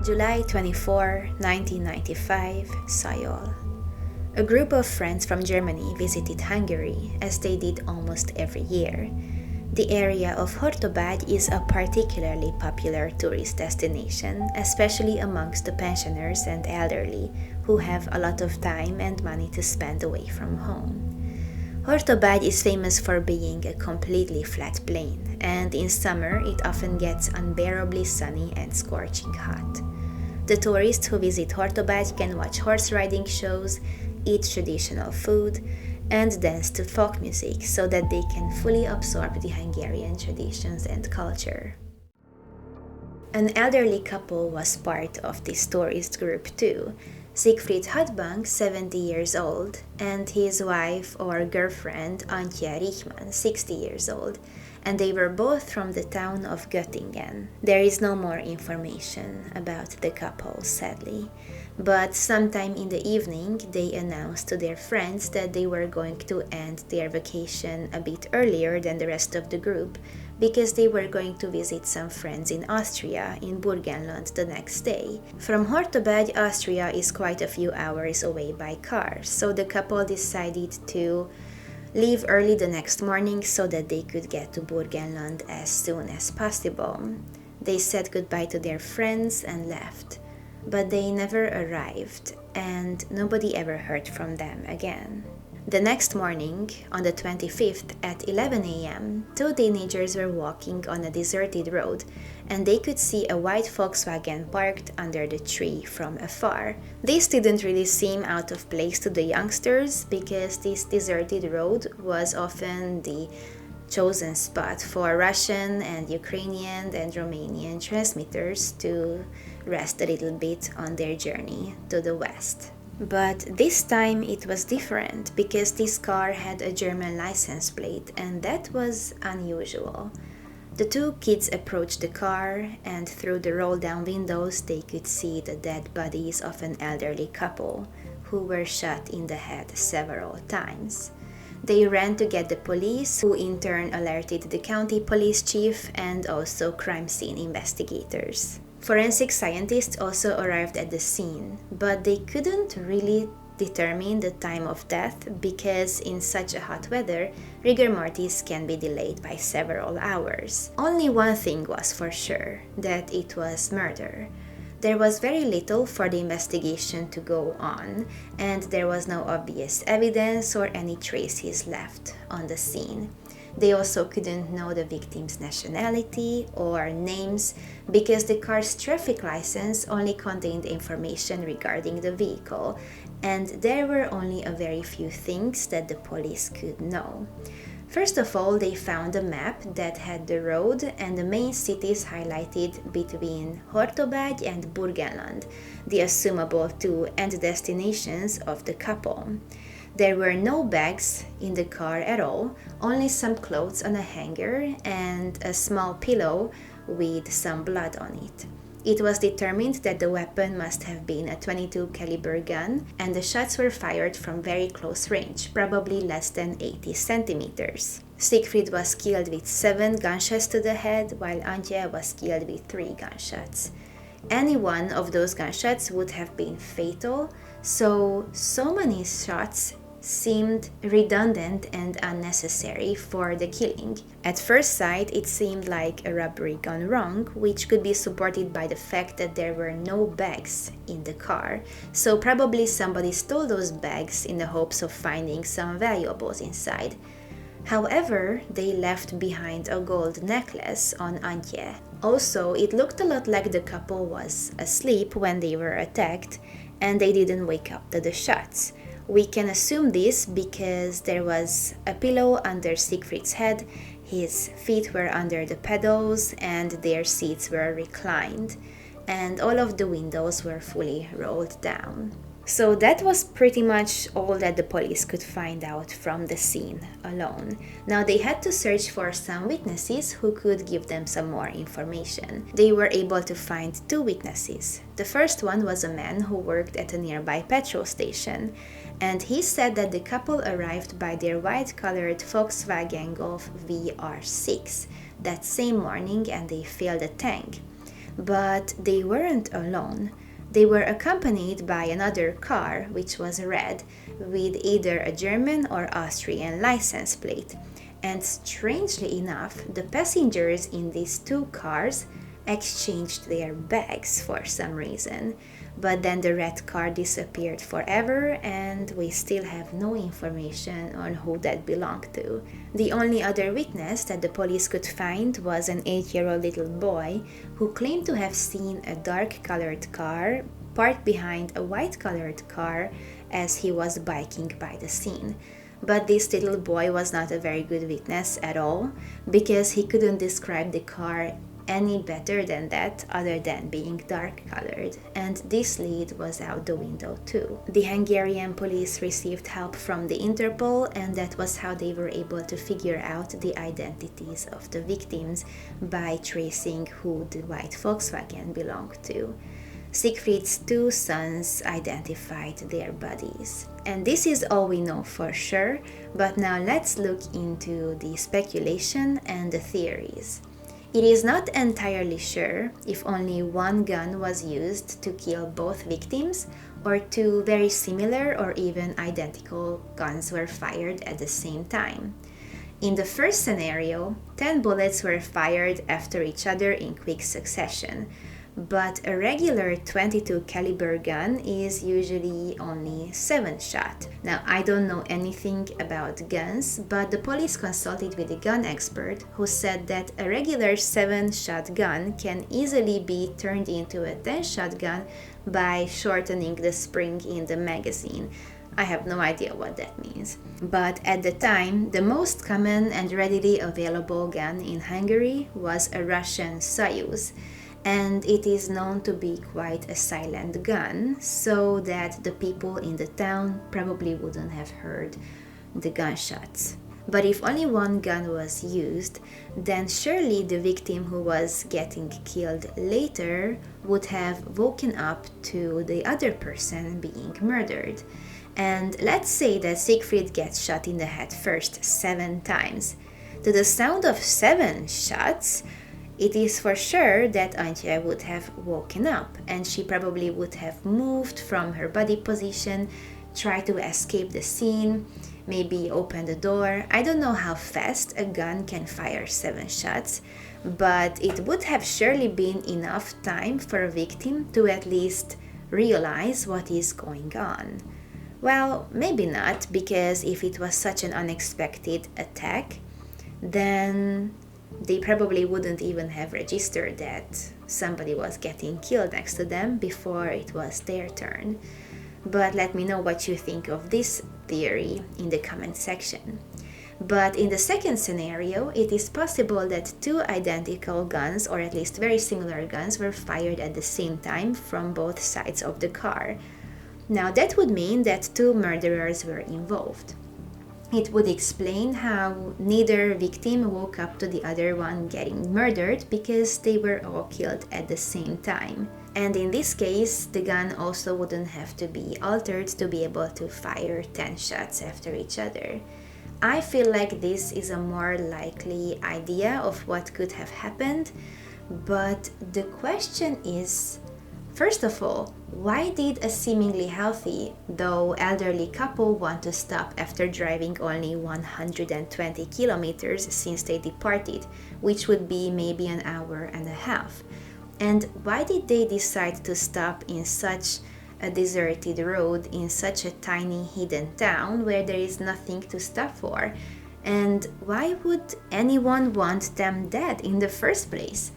July 24, 1995, Seoul. A group of friends from Germany visited Hungary, as they did almost every year. The area of Hortobágy is a particularly popular tourist destination, especially amongst the pensioners and elderly, who have a lot of time and money to spend away from home. Hortobágy is famous for being a completely flat plain, and in summer it often gets unbearably sunny and scorching hot. The tourists who visit Hortobágy can watch horse riding shows, eat traditional food, and dance to folk music so that they can fully absorb the Hungarian traditions and culture. An elderly couple was part of this tourist group too. Siegfried Hadbank, 70 years old, and his wife or girlfriend Antje Richman, 60 years old, and they were both from the town of Göttingen. There is no more information about the couple, sadly, but sometime in the evening they announced to their friends that they were going to end their vacation a bit earlier than the rest of the group because they were going to visit some friends in Austria, in Burgenland, the next day. From Hortobágy, Austria is quite a few hours away by car, so the couple decided to leave early the next morning so that they could get to Burgenland as soon as possible. They said goodbye to their friends and left, but they never arrived, and nobody ever heard from them again. The next morning, on the 25th at 11 a.m., two teenagers were walking on a deserted road, and they could see a white Volkswagen parked under the tree from afar. This didn't really seem out of place to the youngsters because this deserted road was often the chosen spot for Russian and Ukrainian and Romanian transmitters to rest a little bit on their journey to the west. But this time it was different because this car had a German license plate, and that was unusual. The two kids approached the car, and through the roll-down windows they could see the dead bodies of an elderly couple who were shot in the head several times. They ran to get the police, who in turn alerted the county police chief and also crime scene investigators. Forensic scientists also arrived at the scene, but they couldn't really determine the time of death because in such a hot weather, rigor mortis can be delayed by several hours. Only one thing was for sure, that it was murder. There was very little for the investigation to go on, and there was no obvious evidence or any traces left on the scene. They also couldn't know the victim's nationality or names because the car's traffic license only contained information regarding the vehicle, and there were only a very few things that the police could know. First of all, they found a map that had the road and the main cities highlighted between Hortobágy and Burgenland, the assumable two end destinations of the couple. There were no bags in the car at all, only some clothes on a hanger and a small pillow with some blood on it. It was determined that the weapon must have been a .22 caliber gun, and the shots were fired from very close range, probably less than 80 centimeters. Siegfried was killed with 7 gunshots to the head, while Antje was killed with 3 gunshots. Any one of those gunshots would have been fatal, so many shots seemed redundant and unnecessary for the killing. At first sight, it seemed like a robbery gone wrong, which could be supported by the fact that there were no bags in the car, so probably somebody stole those bags in the hopes of finding some valuables inside. However, they left behind a gold necklace on Antje. Also, it looked a lot like the couple was asleep when they were attacked, and they didn't wake up to the shots. We can assume this because there was a pillow under Siegfried's head, his feet were under the pedals, and their seats were reclined, and all of the windows were fully rolled down. So that was pretty much all that the police could find out from the scene alone. Now they had to search for some witnesses who could give them some more information. They were able to find 2 witnesses. The first one was a man who worked at a nearby petrol station, and he said that the couple arrived by their white-colored Volkswagen Golf VR6 that same morning and they filled a tank. But they weren't alone. They were accompanied by another car, which was red, with either a German or Austrian license plate. And strangely enough, the passengers in these two cars exchanged their bags for some reason. But then the red car disappeared forever, and we still have no information on who that belonged to. The only other witness that the police could find was an 8-year-old little boy who claimed to have seen a dark-colored car parked behind a white-colored car as he was biking by the scene. But this little boy was not a very good witness at all, because he couldn't describe the car any better than that, other than being dark-colored, and this lead was out the window too. The Hungarian police received help from the Interpol, and that was how they were able to figure out the identities of the victims by tracing who the white Volkswagen belonged to. Siegfried's two sons identified their bodies. And this is all we know for sure, but now let's look into the speculation and the theories. It is not entirely sure if only one gun was used to kill both victims, or two very similar or even identical guns were fired at the same time. In the first scenario, 10 bullets were fired after each other in quick succession, but a regular 22 caliber gun is usually only 7 shot. Now, I don't know anything about guns, but the police consulted with a gun expert who said that a regular 7 shot gun can easily be turned into a 10 shot gun by shortening the spring in the magazine. I have no idea what that means. But at the time, the most common and readily available gun in Hungary was a Russian Soyuz, and it is known to be quite a silent gun, so that the people in the town probably wouldn't have heard the gunshots. But if only one gun was used, then surely the victim who was getting killed later would have woken up to the other person being murdered. And let's say that Siegfried gets shot in the head first 7 times. To the sound of 7 shots, it is for sure that Antje would have woken up, and she probably would have moved from her body position, tried to escape the scene, maybe open the door. I don't know how fast a gun can fire 7 shots, but it would have surely been enough time for a victim to at least realize what is going on. Well, maybe not, because if it was such an unexpected attack, then they probably wouldn't even have registered that somebody was getting killed next to them before it was their turn. But let me know what you think of this theory in the comment section. But in the second scenario, it is possible that 2 identical guns, or at least very similar guns, were fired at the same time from both sides of the car. Now that would mean that 2 murderers were involved. It would explain how neither victim woke up to the other one getting murdered, because they were all killed at the same time. And in this case, the gun also wouldn't have to be altered to be able to fire 10 shots after each other. I feel like this is a more likely idea of what could have happened, but the question is, first of all, why did a seemingly healthy, though elderly couple want to stop after driving only 120 kilometers since they departed, which would be maybe an hour and a half? And why did they decide to stop in such a deserted road in such a tiny hidden town where there is nothing to stop for? And why would anyone want them dead in the first place?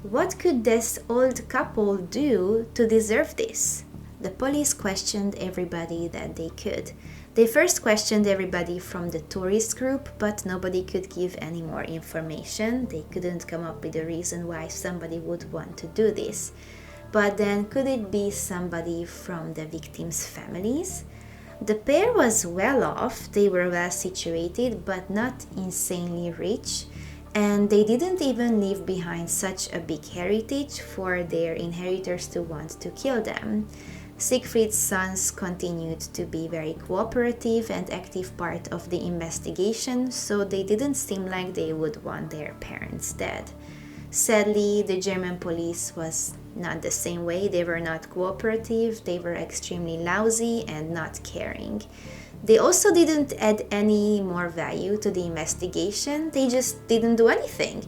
What could this old couple do to deserve this? The police questioned everybody that they could. They first questioned everybody from the tourist group, but nobody could give any more information. They couldn't come up with a reason why somebody would want to do this. But then, could it be somebody from the victims' families? The pair was well off, they were well situated, but not insanely rich. And they didn't even leave behind such a big heritage for their inheritors to want to kill them. Siegfried's sons continued to be very cooperative and active part of the investigation, so they didn't seem like they would want their parents dead. Sadly, the German police was not the same way. They were not cooperative, they were extremely lousy and not caring. They also didn't add any more value to the investigation, they just didn't do anything.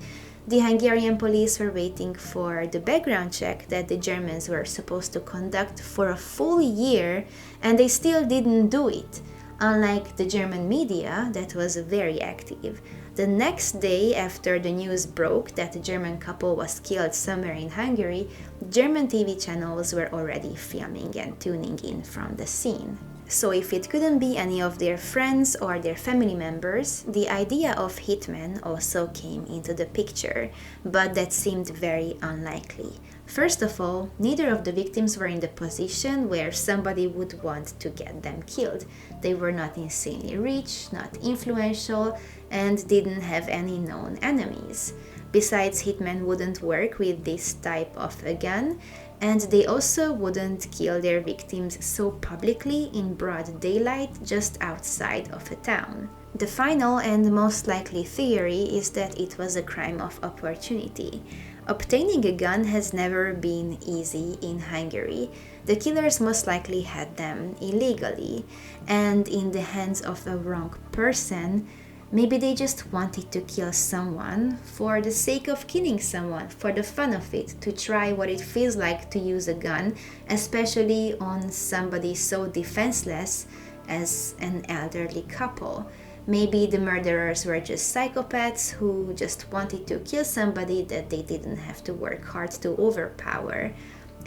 The Hungarian police were waiting for the background check that the Germans were supposed to conduct for a full year, and they still didn't do it. Unlike the German media, that was very active. The next day, after the news broke that the German couple was killed somewhere in Hungary, German TV channels were already filming and tuning in from the scene. So if it couldn't be any of their friends or their family members, the idea of hitmen also came into the picture, but that seemed very unlikely. First of all, neither of the victims were in the position where somebody would want to get them killed. They were not insanely rich, not influential, and didn't have any known enemies. Besides, hitmen wouldn't work with this type of a gun, and they also wouldn't kill their victims so publicly in broad daylight just outside of a town. The final and most likely theory is that it was a crime of opportunity. Obtaining a gun has never been easy in Hungary. The killers most likely had them illegally, and in the hands of a wrong person. Maybe they just wanted to kill someone for the sake of killing someone, for the fun of it, to try what it feels like to use a gun, especially on somebody so defenseless as an elderly couple. Maybe the murderers were just psychopaths who just wanted to kill somebody that they didn't have to work hard to overpower.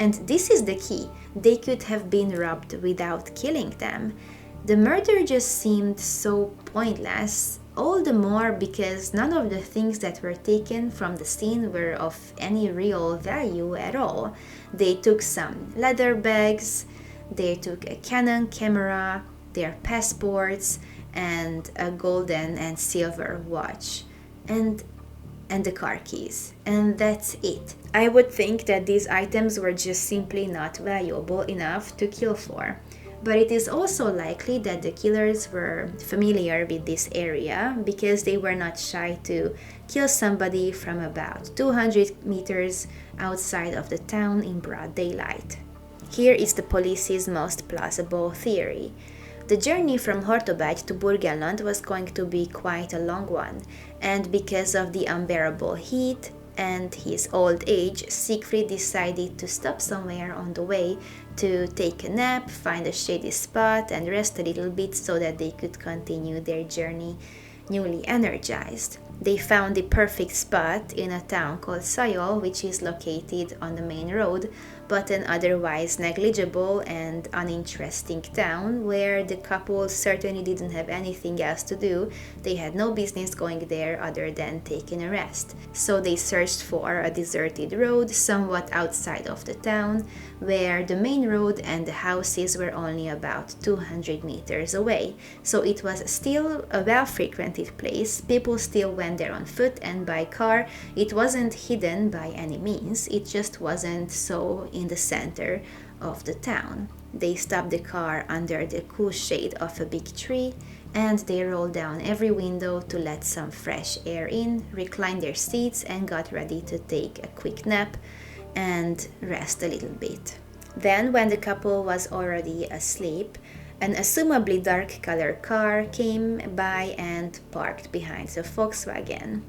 And this is the key. They could have been robbed without killing them. The murder just seemed so pointless, all the more because none of the things that were taken from the scene were of any real value at all. They took some leather bags, they took a Canon camera, their passports, and a golden and silver watch, and the car keys, and that's it. I would think that these items were just simply not valuable enough to kill for. But it is also likely that the killers were familiar with this area because they were not shy to kill somebody from about 200 meters outside of the town in broad daylight. Here is the police's most plausible theory. The journey from Hortobágy to Burgenland was going to be quite a long one, and because of the unbearable heat and his old age, Siegfried decided to stop somewhere on the way to take a nap, find a shady spot, and rest a little bit so that they could continue their journey newly energized. They found the perfect spot in a town called Sajol, which is located on the main road, but an otherwise negligible and uninteresting town where the couple certainly didn't have anything else to do. They had no business going there other than taking a rest. So they searched for a deserted road somewhat outside of the town, where the main road and the houses were only about 200 meters away. So it was still a well-frequented place. People still went there on foot and by car. It wasn't hidden by any means, it just wasn't so in the center of the town. They stopped the car under the cool shade of a big tree, and they rolled down every window to let some fresh air in, reclined their seats, and got ready to take a quick nap and rest a little bit. Then, when the couple was already asleep, an assumably dark-colored car came by and parked behind the Volkswagen.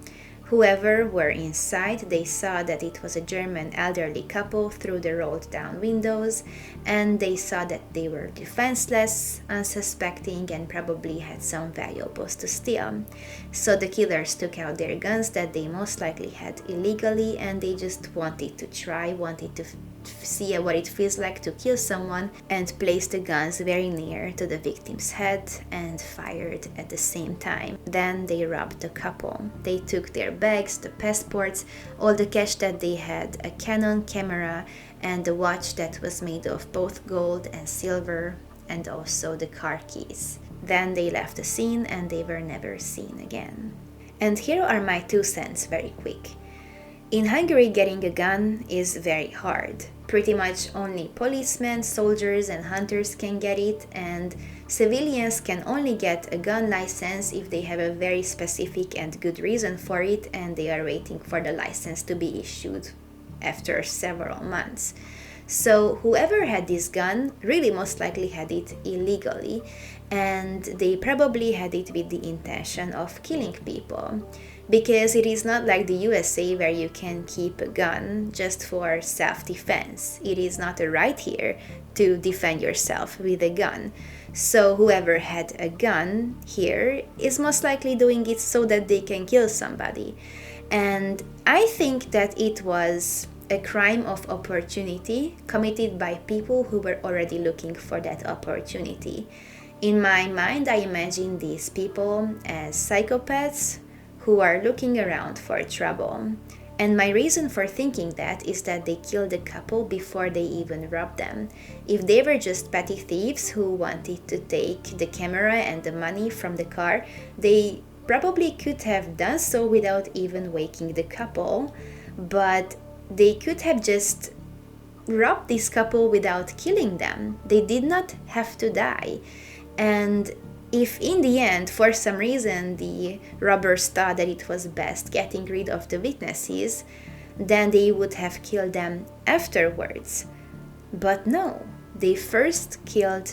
Whoever were inside, they saw that it was a German elderly couple through the rolled-down windows, and they saw that they were defenseless, unsuspecting, and probably had some valuables to steal. So the killers took out their guns that they most likely had illegally, and they just wanted to see what it feels like to kill someone, and placed the guns very near to the victim's head and fired at the same time. Then they robbed the couple. They took their bags, the passports, all the cash that they had, a Canon camera, and the watch that was made of both gold and silver, and also the car keys. Then they left the scene and they were never seen again. And here are my 2 cents very quick. In Hungary, getting a gun is very hard. Pretty much only policemen, soldiers, and hunters can get it, and Civilians can only get a gun license if they have a very specific and good reason for it, and they are waiting for the license to be issued after several months. So whoever had this gun really most likely had it illegally, and they probably had it with the intention of killing people. Because it is not like the USA where you can keep a gun just for self-defense. It is not a right here to defend yourself with a gun. So whoever had a gun here is most likely doing it so that they can kill somebody. And I think that it was a crime of opportunity committed by people who were already looking for that opportunity. In my mind, I imagine these people as psychopaths who are looking around for trouble. And my reason for thinking that is that they killed the couple before they even robbed them. If they were just petty thieves who wanted to take the camera and the money from the car, they probably could have done so without even waking the couple, but they could have just robbed this couple without killing them. They did not have to die. And if in the end, for some reason, the robbers thought that it was best getting rid of the witnesses, then they would have killed them afterwards. But no, they first killed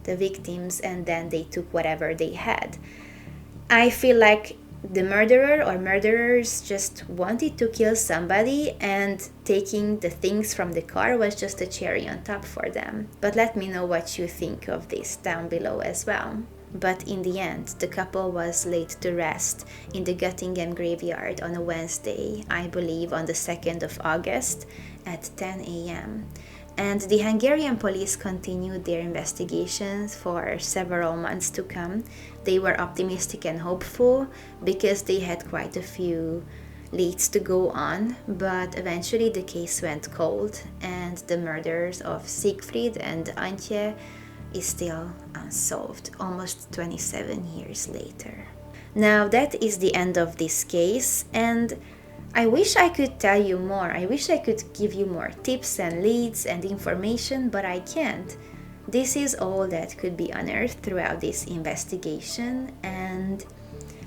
the victims and then they took whatever they had. I feel like the murderer or murderers just wanted to kill somebody, and taking the things from the car was just a cherry on top for them. But let me know what you think of this down below as well. But in the end, the couple was laid to rest in the Göttingen graveyard on a Wednesday, I believe on the 2nd of August at 10 a.m. And the Hungarian police continued their investigations for several months to come. They were optimistic and hopeful because they had quite a few leads to go on, but eventually the case went cold and the murders of Siegfried and Antje is still unsolved, almost 27 years later. Now that is the end of this case, and I wish I could tell you more. I wish I could give you more tips and leads and information, but I can't. This is all that could be unearthed throughout this investigation, and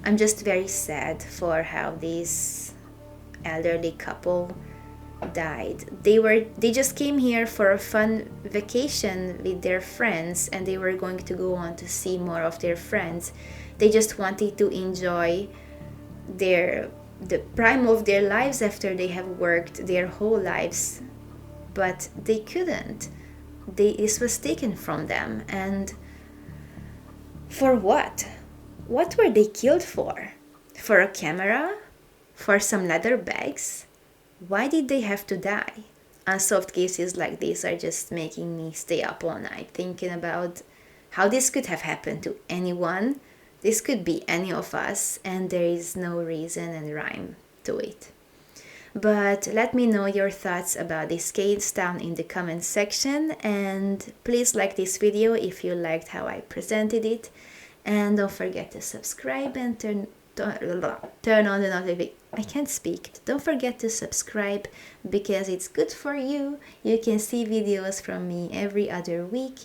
I'm just very sad for how this elderly couple died. They just came here for a fun vacation with their friends, and they were going to go on to see more of their friends. They just wanted to enjoy the prime of their lives after they have worked their whole lives, but they couldn't. This was taken from them, and for what? What were they killed for? For a camera? For some leather bags? Why did they have to die? Unsolved cases like this are just making me stay up all night thinking about how this could have happened to anyone. This could be any of us, and there is no reason and rhyme to it. But let me know your thoughts about this case down in the comment section, and please like this video if you liked how I presented it, and don't forget to subscribe and turn on the notification. I can't speak. Don't forget to subscribe because it's good for you. You can see videos from me every other week,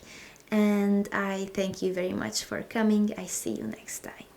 and I thank you very much for coming. I see you next time.